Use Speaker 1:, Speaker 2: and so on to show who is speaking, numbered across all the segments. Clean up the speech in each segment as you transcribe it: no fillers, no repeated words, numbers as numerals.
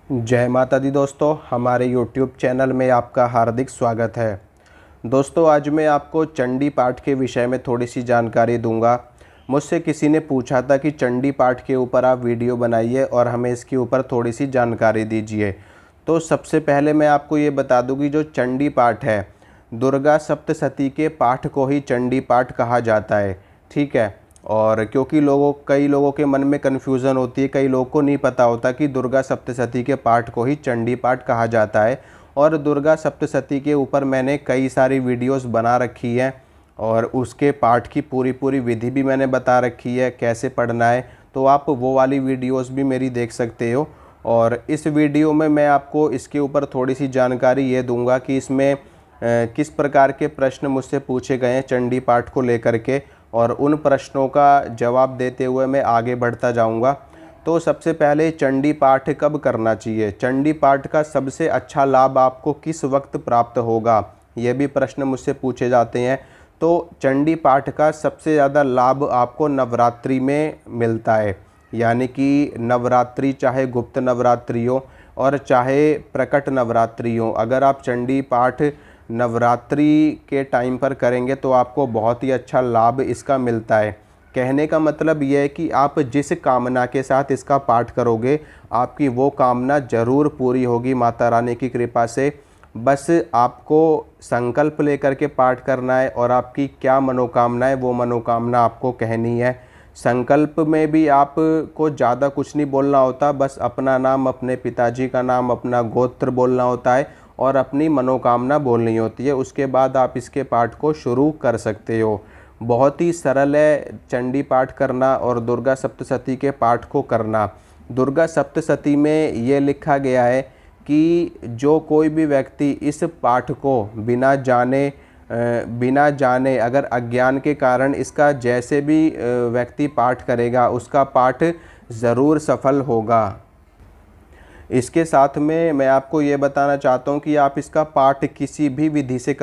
Speaker 1: जय माता दी दोस्तों, हमारे YouTube चैनल में आपका हार्दिक स्वागत है। दोस्तों, आज मैं आपको चंडी पाठ के विषय में थोड़ी सी जानकारी दूंगा। मुझसे किसी ने पूछा था कि चंडी पाठ के ऊपर आप वीडियो बनाइए और हमें इसके ऊपर थोड़ी सी जानकारी दीजिए। तो सबसे पहले मैं आपको ये बता दूं कि जो चंडी पाठ है, दुर्गा सप्तशती के पाठ को ही चंडी पाठ कहा जाता है। ठीक है। और क्योंकि कई लोगों के मन में कन्फ्यूज़न होती है, कई लोगों को नहीं पता होता कि दुर्गा सप्तशती के पाठ को ही चंडी पाठ कहा जाता है। और दुर्गा सप्तशती के ऊपर मैंने कई सारी वीडियोस बना रखी हैं और उसके पाठ की पूरी विधि भी मैंने बता रखी है, कैसे पढ़ना है। तो आप वो वाली वीडियोस भी मेरी देख सकते हो। और इस वीडियो में मैं आपको इसके ऊपर थोड़ी सी जानकारी ये दूंगा कि इसमें किस प्रकार के प्रश्न मुझसे पूछे गए हैं चंडी पाठ को लेकर के, और उन प्रश्नों का जवाब देते हुए मैं आगे बढ़ता जाऊंगा। तो सबसे पहले चंडी पाठ कब करना चाहिए, चंडी पाठ का सबसे अच्छा लाभ आपको किस वक्त प्राप्त होगा, ये भी प्रश्न मुझसे पूछे जाते हैं। तो चंडी पाठ का सबसे ज़्यादा लाभ आपको नवरात्रि में मिलता है, यानी कि नवरात्रि चाहे गुप्त नवरात्रि हो और चाहे प्रकट नवरात्रि हो, अगर आप चंडी पाठ नवरात्रि के टाइम पर करेंगे तो आपको बहुत ही अच्छा लाभ इसका मिलता है। कहने का मतलब यह है कि आप जिस कामना के साथ इसका पाठ करोगे, आपकी वो कामना ज़रूर पूरी होगी माता रानी की कृपा से। बस आपको संकल्प लेकर के पाठ करना है और आपकी क्या मनोकामना है वो मनोकामना आपको कहनी है। संकल्प में भी आपको ज़्यादा कुछ नहीं बोलना होता, बस अपना नाम, अपने पिताजी का नाम, अपना गोत्र बोलना होता है और अपनी मनोकामना बोलनी होती है। उसके बाद आप इसके पाठ को शुरू कर सकते हो। बहुत ही सरल है चंडी पाठ करना और दुर्गा सप्तशती के पाठ को करना। दुर्गा सप्तशती में ये लिखा गया है कि जो कोई भी व्यक्ति इस पाठ को बिना जाने अगर अज्ञान के कारण इसका जैसे भी व्यक्ति पाठ करेगा, उसका पाठ ज़रूर सफल होगा। इसके साथ में मैं आपको ये बताना चाहता हूँ कि आप इसका पाठ किसी भी विधि से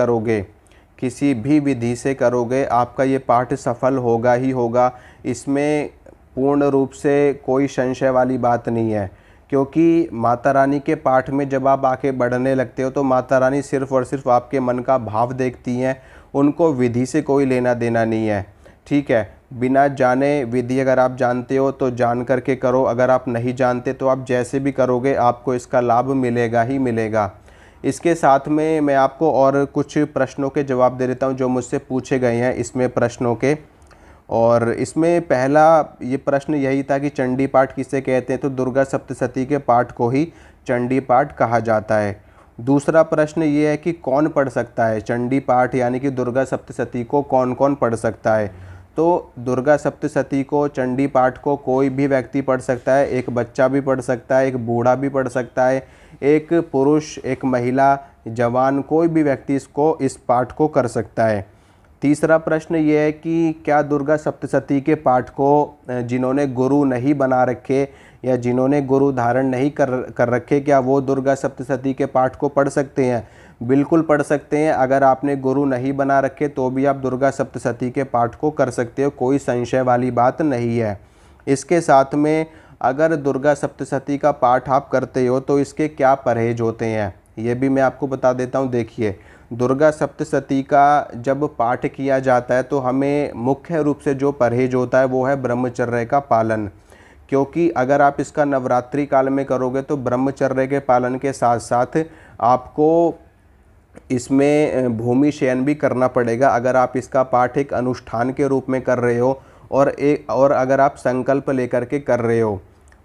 Speaker 1: करोगे, आपका ये पाठ सफल होगा ही होगा। इसमें पूर्ण रूप से कोई संशय वाली बात नहीं है, क्योंकि माता रानी के पाठ में जब आप आके बढ़ने लगते हो तो माता रानी सिर्फ़ और सिर्फ आपके मन का भाव देखती हैं, उनको विधि से कोई लेना देना नहीं है। ठीक है। बिना जाने विधि अगर आप जानते हो तो जान करके करो, अगर आप नहीं जानते तो आप जैसे भी करोगे आपको इसका लाभ मिलेगा ही मिलेगा। इसके साथ में मैं आपको और कुछ प्रश्नों के जवाब दे देता हूं जो मुझसे पूछे गए हैं इसमें प्रश्नों के। और इसमें पहला ये प्रश्न यही था कि चंडी पाठ किसे कहते हैं, तो दुर्गा सप्तशती के पाठ को ही चंडी पाठ कहा जाता है। दूसरा प्रश्न ये है कि कौन पढ़ सकता है चंडी पाठ, यानी कि दुर्गा सप्तशती को कौन कौन पढ़ सकता है। तो दुर्गा सप्तशती को, चंडी पाठ को कोई भी व्यक्ति पढ़ सकता है, एक बच्चा भी पढ़ सकता है, एक बूढ़ा भी पढ़ सकता है, एक पुरुष, एक महिला, जवान, कोई भी व्यक्ति इस पाठ को कर सकता है। तीसरा प्रश्न ये है कि क्या दुर्गा सप्तशती के पाठ को जिन्होंने गुरु नहीं बना रखे या जिन्होंने गुरु धारण नहीं कर रखे, क्या वो दुर्गा सप्तशती के पाठ को पढ़ सकते हैं? बिल्कुल पढ़ सकते हैं। अगर आपने गुरु नहीं बना रखे तो भी आप दुर्गा सप्तशती के पाठ को कर सकते हो, कोई संशय वाली बात नहीं है। इसके साथ में अगर दुर्गा सप्तशती का पाठ आप करते हो तो इसके क्या परहेज होते हैं, ये भी मैं आपको बता देता हूँ। देखिए, दुर्गा सप्तशती का जब पाठ किया जाता है तो हमें मुख्य रूप से जो परहेज होता है वो है ब्रह्मचर्य का पालन। क्योंकि अगर आप इसका नवरात्रि काल में करोगे तो ब्रह्मचर्य के पालन के साथ साथ आपको इसमें भूमि शयन भी करना पड़ेगा। अगर आप इसका पाठ एक अनुष्ठान के रूप में कर रहे हो और अगर आप संकल्प लेकर के कर रहे हो,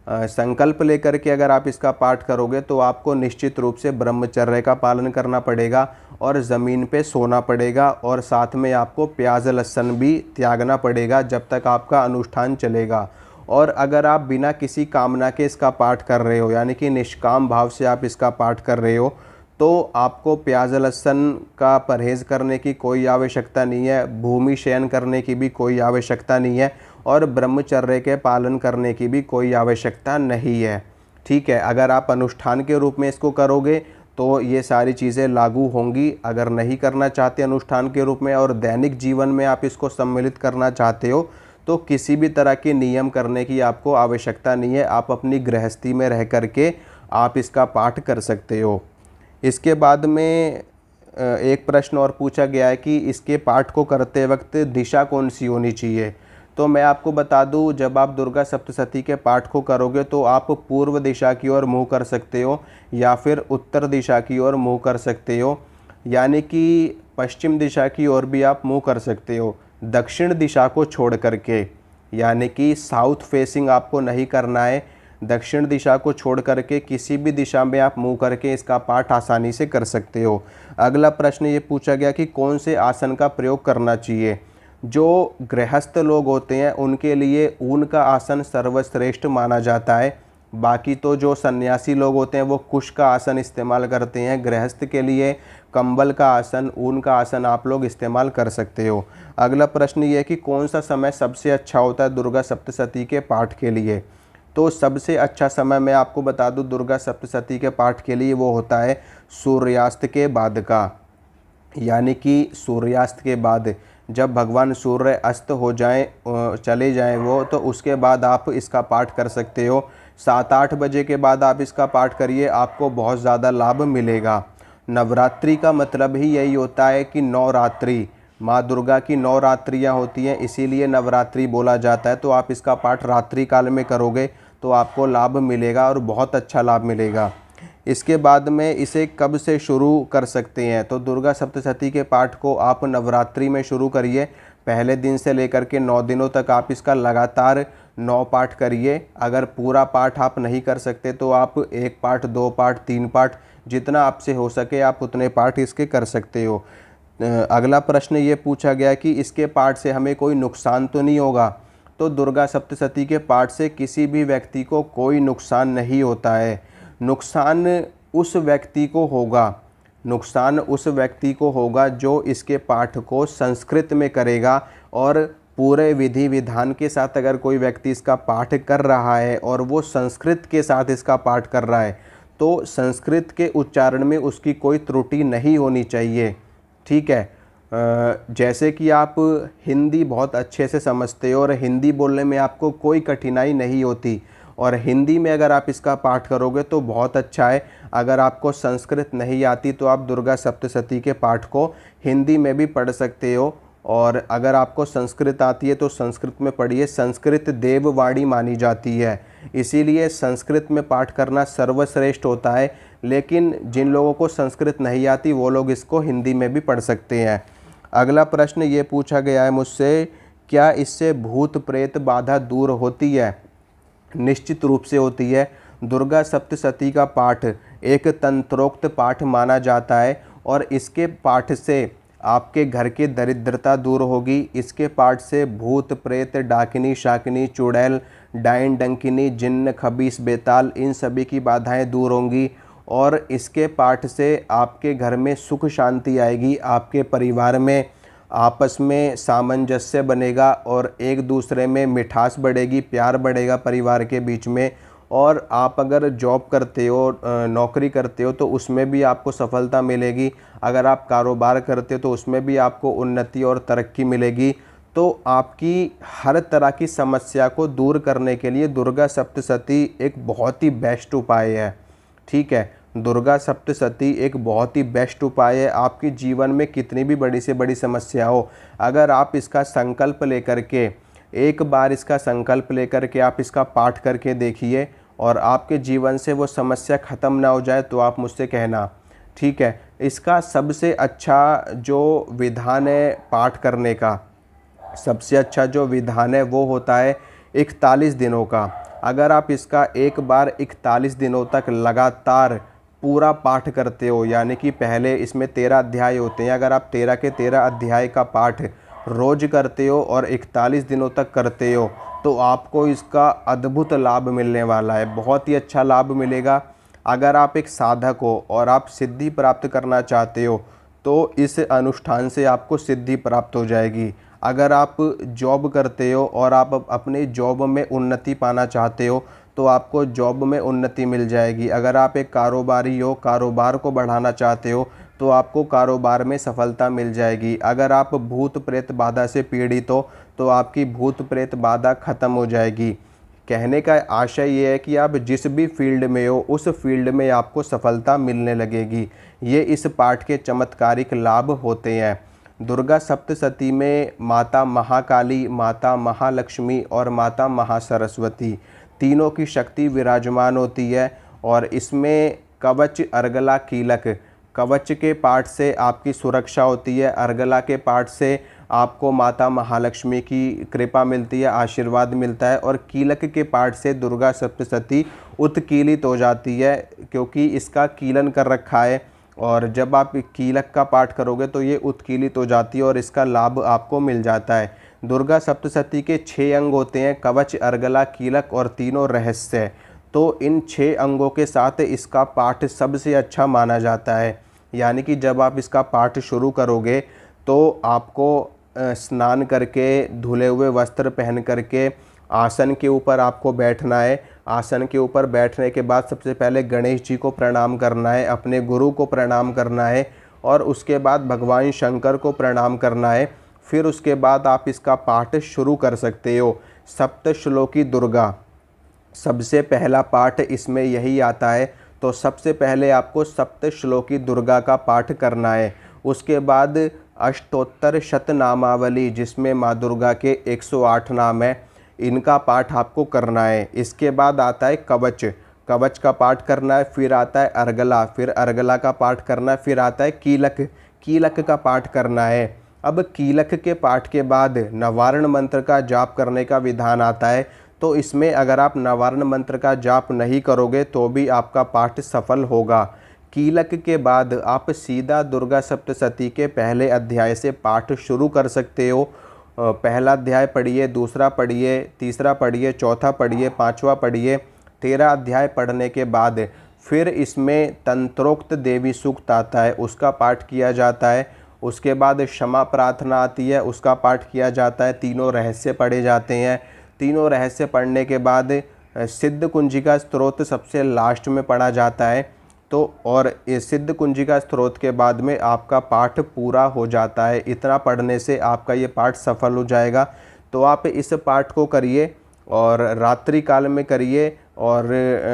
Speaker 1: संकल्प लेकर के अगर आप इसका पाठ करोगे तो आपको निश्चित रूप से ब्रह्मचर्य का पालन करना पड़ेगा और ज़मीन पे सोना पड़ेगा, और साथ में आपको प्याज लहसुन भी त्यागना पड़ेगा जब तक आपका अनुष्ठान चलेगा। और अगर आप बिना किसी कामना के इसका पाठ कर रहे हो, यानी कि निष्काम भाव से आप इसका पाठ कर रहे हो, तो आपको प्याज लहसुन का परहेज़ करने की कोई आवश्यकता नहीं है, भूमि शयन करने की भी कोई आवश्यकता नहीं है और ब्रह्मचर्य के पालन करने की भी कोई आवश्यकता नहीं है। ठीक है। अगर आप अनुष्ठान के रूप में इसको करोगे तो ये सारी चीज़ें लागू होंगी। अगर नहीं करना चाहते अनुष्ठान के रूप में और दैनिक जीवन में आप इसको सम्मिलित करना चाहते हो तो किसी भी तरह के नियम करने की आपको आवश्यकता नहीं है। आप अपनी गृहस्थी में रह करके आप इसका पाठ कर सकते हो। इसके बाद में एक प्रश्न और पूछा गया है कि इसके पाठ को करते वक्त दिशा कौन सी होनी चाहिए। तो मैं आपको बता दूं, जब आप दुर्गा सप्तशती के पाठ को करोगे तो आप पूर्व दिशा की ओर मुँह कर सकते हो या फिर उत्तर दिशा की ओर मुँह कर सकते हो, यानी कि पश्चिम दिशा की ओर भी आप मुँह कर सकते हो, दक्षिण दिशा को छोड़ करके, यानी कि साउथ फेसिंग आपको नहीं करना है। दक्षिण दिशा को छोड़ करके किसी भी दिशा में आप मुँह करके इसका पाठ आसानी से कर सकते हो। अगला प्रश्न ये पूछा गया कि कौन से आसन का प्रयोग करना चाहिए। जो गृहस्थ लोग होते हैं उनके लिए ऊन का आसन सर्वश्रेष्ठ माना जाता है। बाकी तो जो सन्यासी लोग होते हैं वो कुश का आसन इस्तेमाल करते हैं। गृहस्थ के लिए कंबल का आसन, ऊन का आसन आप लोग इस्तेमाल कर सकते हो। अगला प्रश्न ये है कि कौन सा समय सबसे अच्छा होता है दुर्गा सप्तशती के पाठ के लिए। तो सबसे अच्छा समय मैं आपको बता दूं दुर्गा सप्तशती के पाठ के लिए वो होता है सूर्यास्त के बाद का, यानी कि सूर्यास्त के बाद जब भगवान सूर्य अस्त हो जाएं, चले जाएं वो, तो उसके बाद आप इसका पाठ कर सकते हो। 7-8 बजे के बाद आप इसका पाठ करिए, आपको बहुत ज़्यादा लाभ मिलेगा। नवरात्रि का मतलब ही यही होता है कि नवरात्रि, माँ दुर्गा की 9 रात्रियाँ होती हैं, इसीलिए नवरात्रि बोला जाता है। तो आप इसका पाठ रात्रि काल में करोगे तो आपको लाभ मिलेगा और बहुत अच्छा लाभ मिलेगा। इसके बाद में इसे कब से शुरू कर सकते हैं। तो दुर्गा सप्तशती के पाठ को आप नवरात्रि में शुरू करिए। पहले दिन से लेकर के 9 दिनों तक आप इसका लगातार 9 पाठ करिए। अगर पूरा पाठ आप नहीं कर सकते तो आप 1 पाठ, 2 पाठ, 3 पाठ, जितना आपसे हो सके आप उतने पाठ इसके कर सकते हो। अगला प्रश्न ये पूछा गया कि इसके पाठ से हमें कोई नुकसान तो नहीं होगा। तो दुर्गा सप्तशती के पाठ से किसी भी व्यक्ति को कोई नुकसान नहीं होता है। नुकसान उस व्यक्ति को होगा, नुकसान उस व्यक्ति को होगा जो इसके पाठ को संस्कृत में करेगा। और पूरे विधि विधान के साथ अगर कोई व्यक्ति इसका पाठ कर रहा है और वो संस्कृत के साथ इसका पाठ कर रहा है तो संस्कृत के उच्चारण में उसकी कोई त्रुटि नहीं होनी चाहिए। ठीक है, जैसे कि आप हिंदी बहुत अच्छे से समझते हो और हिंदी बोलने में आपको कोई कठिनाई नहीं होती और हिंदी में अगर आप इसका पाठ करोगे तो बहुत अच्छा है। अगर आपको संस्कृत नहीं आती तो आप दुर्गा सप्तशती के पाठ को हिंदी में भी पढ़ सकते हो, और अगर आपको संस्कृत आती है तो संस्कृत में पढ़िए। संस्कृत देववाणी मानी जाती है, इसीलिए संस्कृत में पाठ करना सर्वश्रेष्ठ होता है। लेकिन जिन लोगों को संस्कृत नहीं आती वो लोग इसको हिंदी में भी पढ़ सकते हैं। अगला प्रश्न ये पूछा गया है मुझसे, क्या इससे भूत प्रेत बाधा दूर होती है। निश्चित रूप से होती है। दुर्गा सप्तशती का पाठ एक तंत्रोक्त पाठ माना जाता है और इसके पाठ से आपके घर की दरिद्रता दूर होगी। इसके पाठ से भूत प्रेत, डाकिनी शाकिनी, चुड़ैल, डायन डंकिनी, जिन्न खबीस बेताल, इन सभी की बाधाएं दूर होंगी और इसके पाठ से आपके घर में सुख शांति आएगी। आपके परिवार में आपस में सामंजस्य बनेगा और एक दूसरे में मिठास बढ़ेगी, प्यार बढ़ेगा परिवार के बीच में। और आप अगर जॉब करते हो, नौकरी करते हो तो उसमें भी आपको सफलता मिलेगी। अगर आप कारोबार करते हो तो उसमें भी आपको उन्नति और तरक्की मिलेगी। तो आपकी हर तरह की समस्या को दूर करने के लिए दुर्गा सप्तशती एक बहुत ही बेस्ट उपाय है। ठीक है, दुर्गा सप्तशती एक बहुत ही बेस्ट उपाय है। आपके जीवन में कितनी भी बड़ी से बड़ी समस्या हो, अगर आप इसका संकल्प लेकर के, एक बार इसका संकल्प लेकर के आप इसका पाठ करके देखिए और आपके जीवन से वो समस्या ख़त्म ना हो जाए तो आप मुझसे कहना। ठीक है, इसका सबसे अच्छा जो विधान है पाठ करने का, सबसे अच्छा जो विधान है वो होता है 41 दिनों का। अगर आप इसका एक बार 41 दिनों तक लगातार पूरा पाठ करते हो, यानी कि पहले इसमें 13 अध्याय होते हैं, अगर आप 13 के 13 अध्याय का पाठ रोज करते हो और 41 दिनों तक करते हो तो आपको इसका अद्भुत लाभ मिलने वाला है, बहुत ही अच्छा लाभ मिलेगा। अगर आप एक साधक हो और आप सिद्धि प्राप्त करना चाहते हो तो इस अनुष्ठान से आपको सिद्धि प्राप्त हो जाएगी। अगर आप जॉब करते हो और आप अपने जॉब में उन्नति पाना चाहते हो तो आपको जॉब में उन्नति मिल जाएगी। अगर आप एक कारोबारी हो, कारोबार को बढ़ाना चाहते हो तो आपको कारोबार में सफलता मिल जाएगी। अगर आप भूत प्रेत बाधा से पीड़ित हो तो आपकी भूत प्रेत बाधा ख़त्म हो जाएगी। कहने का आशय ये है कि आप जिस भी फील्ड में हो उस फील्ड में आपको सफलता मिलने लगेगी। ये इस पाठ के चमत्कारिक लाभ होते हैं। दुर्गा सप्तशती में माता महाकाली, माता महालक्ष्मी और माता महासरस्वती तीनों की शक्ति विराजमान होती है। और इसमें कवच, अर्गला, कीलक, कवच के पाठ से आपकी सुरक्षा होती है, अर्गला के पाठ से आपको माता महालक्ष्मी की कृपा मिलती है, आशीर्वाद मिलता है, और कीलक के पाठ से दुर्गा सप्तशती उत्कीलित हो जाती है, क्योंकि इसका कीलन कर रखा है। और जब आप कीलक का पाठ करोगे तो ये उत्कीलित हो जाती है और इसका लाभ आपको मिल जाता है। दुर्गा सप्तशती के 6 अंग होते हैं, कवच, अर्गला, कीलक और तीनों रहस्य। तो इन 6 अंगों के साथ इसका पाठ सबसे अच्छा माना जाता है। यानी कि जब आप इसका पाठ शुरू करोगे तो आपको स्नान करके, धुले हुए वस्त्र पहन करके आसन के ऊपर आपको बैठना है। आसन के ऊपर बैठने के बाद सबसे पहले गणेश जी को प्रणाम करना है, अपने गुरु को प्रणाम करना है और उसके बाद भगवान शंकर को प्रणाम करना है। फिर उसके बाद आप इसका पाठ शुरू कर सकते हो। सप्तश्लोकी दुर्गा सबसे पहला पाठ इसमें यही आता है। तो सबसे पहले आपको सप्तश्लोकी दुर्गा का पाठ करना है। उसके बाद अष्टोत्तर शतनामावली, जिसमें माँ दुर्गा के 108 नाम हैं, इनका पाठ आपको करना है। इसके बाद आता है कवच, कवच का पाठ करना है। फिर आता है अर्गला, फिर अर्गला का पाठ करना है। फिर आता है कीलक, कीलक का पाठ करना है। अब कीलक के पाठ के बाद नवारण मंत्र का जाप करने का विधान आता है। तो इसमें अगर आप नवारण मंत्र का जाप नहीं करोगे तो भी आपका पाठ सफल होगा। कीलक के बाद आप सीधा दुर्गा सप्तशती के पहले अध्याय से पाठ शुरू कर सकते हो। पहला अध्याय पढ़िए, दूसरा पढ़िए, तीसरा पढ़िए, चौथा पढ़िए, पांचवा पढ़िए। 13 अध्याय पढ़ने के बाद फिर इसमें तंत्रोक्त देवी सूक्त आता है, उसका पाठ किया जाता है। उसके बाद क्षमा प्रार्थना आती है, उसका पाठ किया जाता है। तीनों रहस्य पढ़े जाते हैं। तीनों रहस्य पढ़ने के बाद सिद्ध कुंजिका स्तोत्र सबसे लास्ट में पढ़ा जाता है। तो और इस सिद्ध कुंजिका स्तोत्र के बाद में आपका पाठ पूरा हो जाता है। इतना पढ़ने से आपका ये पाठ सफल हो जाएगा। तो आप इस पाठ को करिए और रात्रि काल में करिए और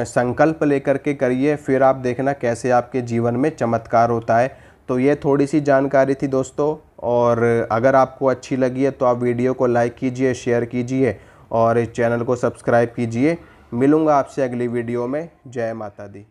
Speaker 1: संकल्प लेकर के करिए। फिर आप देखना कैसे आपके जीवन में चमत्कार होता है। तो ये थोड़ी सी जानकारी थी दोस्तों, और अगर आपको अच्छी लगी है तो आप वीडियो को लाइक कीजिए, शेयर कीजिए और इस चैनल को सब्सक्राइब कीजिए। मिलूँगा आपसे अगली वीडियो में। जय माता दी।